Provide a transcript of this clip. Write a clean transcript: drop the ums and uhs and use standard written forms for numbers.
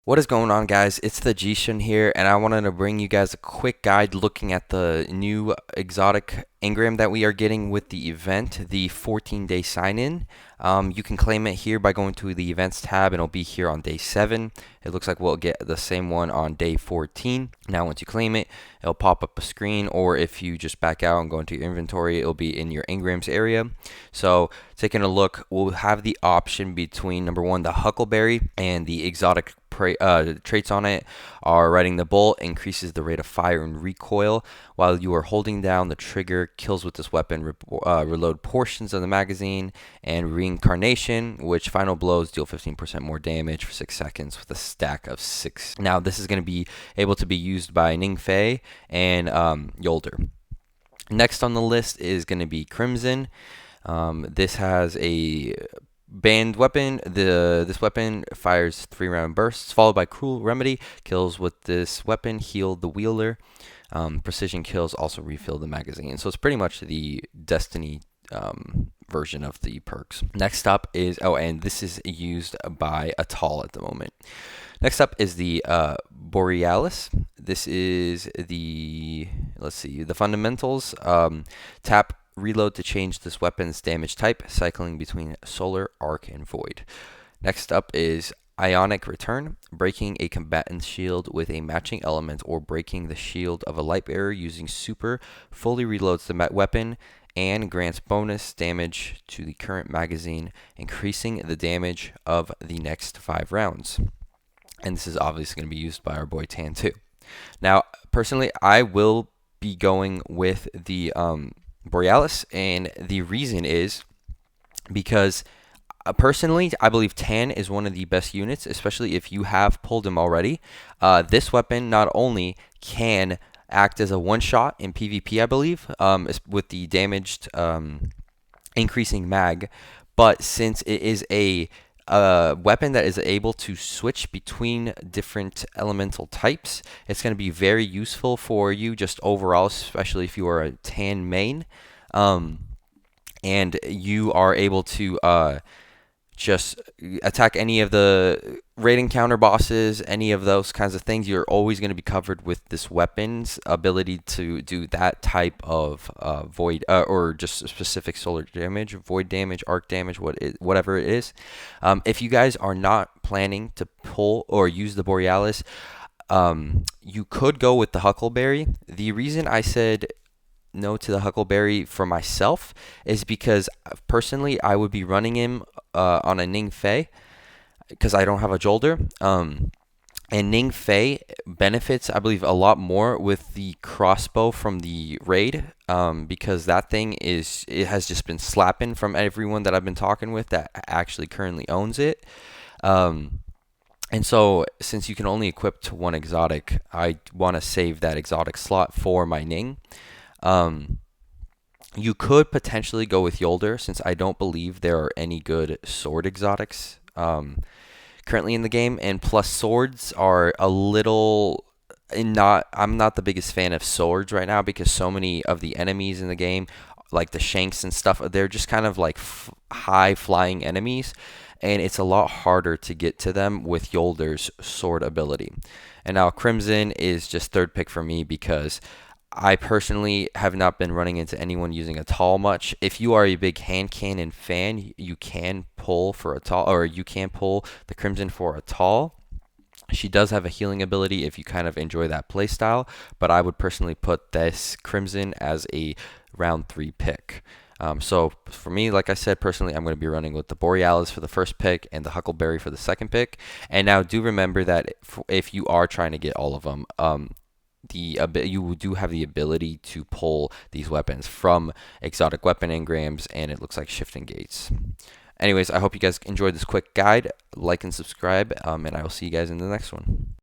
What is going on, guys? It's the Jishin here, and I wanted to bring you guys a quick guide looking at the new exotic engram that we are getting with the event, the 14-day sign-in. You can claim it here by going to the events tab, and it'll be here on day 7. It looks like we'll get the same one on day 14. Now, once you claim it, it'll pop up a screen, or if you just back out and go into your inventory, it'll be in your engrams area. So, taking a look, we'll have the option between number 1, the Huckleberry, and the exotic traits on it are riding the bolt increases the rate of fire and recoil while you are holding down the trigger. Kills with this weapon reload portions of the magazine, and reincarnation, which final blows deal 15% more damage for 6 seconds with a stack of 6. Now this is going to be able to be used by Ningfei and Yolder. Next on the list is going to be Crimson. This has a banned weapon. This weapon fires 3-round bursts, followed by Cruel Remedy. Kills with this weapon heal the wielder. Precision kills also refill the magazine. So it's pretty much the Destiny version of the perks. Next up is, and this is used by Atal at the moment. Next up is the Borealis. This is the, the fundamentals. Tap reload to change this weapon's damage type, cycling between solar, arc, and void. Next up is Ionic Return, breaking a combatant's shield with a matching element or breaking the shield of a light bearer using super fully reloads the weapon and grants bonus damage to the current magazine, increasing the damage of the next 5 rounds. And this is obviously going to be used by our boy Tan too. Now, personally, I will be going with the Borealis, and the reason is because personally, I believe Tan is one of the best units, especially if you have pulled him already. This weapon not only can act as a one-shot in PvP, I believe, with the damaged increasing mag, but since it is a weapon that is able to switch between different elemental types, it's going to be very useful for you just overall, especially if you are a Tan main, and you are able to just attack any of the raid encounter bosses, any of those kinds of things. You're always going to be covered with this weapon's ability to do that type of void or just specific solar damage, void damage, arc damage, whatever it is. If you guys are not planning to pull or use the Borealis, you could go with the Huckleberry. The reason I said no to the Huckleberry for myself is because personally I would be running him on a Ningfei because I don't have a Jolder. And Ningfei benefits, I believe, a lot more with the crossbow from the raid, because that thing it has just been slapping from everyone that I've been talking with that actually currently owns it. And so, since you can only equip to one exotic, I want to save that exotic slot for my Ning. You could potentially go with Yolder, since I don't believe there are any good sword exotics currently in the game, and plus swords are a little I'm not the biggest fan of swords right now because so many of the enemies in the game, like the Shanks and stuff, they're just kind of like high flying enemies, and it's a lot harder to get to them with Yolder's sword ability. And now Crimson is just third pick for me because I personally have not been running into anyone using Atal much. If you are a big hand cannon fan, you can pull for Atal, or you can pull the Crimson for Atal. She does have a healing ability if you kind of enjoy that playstyle, but I would personally put this Crimson as a round 3 pick. So for me, like I said, personally, I'm going to be running with the Borealis for the first pick and the Huckleberry for the second pick. And now do remember that if you are trying to get all of them, you do have the ability to pull these weapons from exotic weapon engrams, and it looks like shifting gates. Anyways, I hope you guys enjoyed this quick guide. Like and subscribe, and I will see you guys in the next one.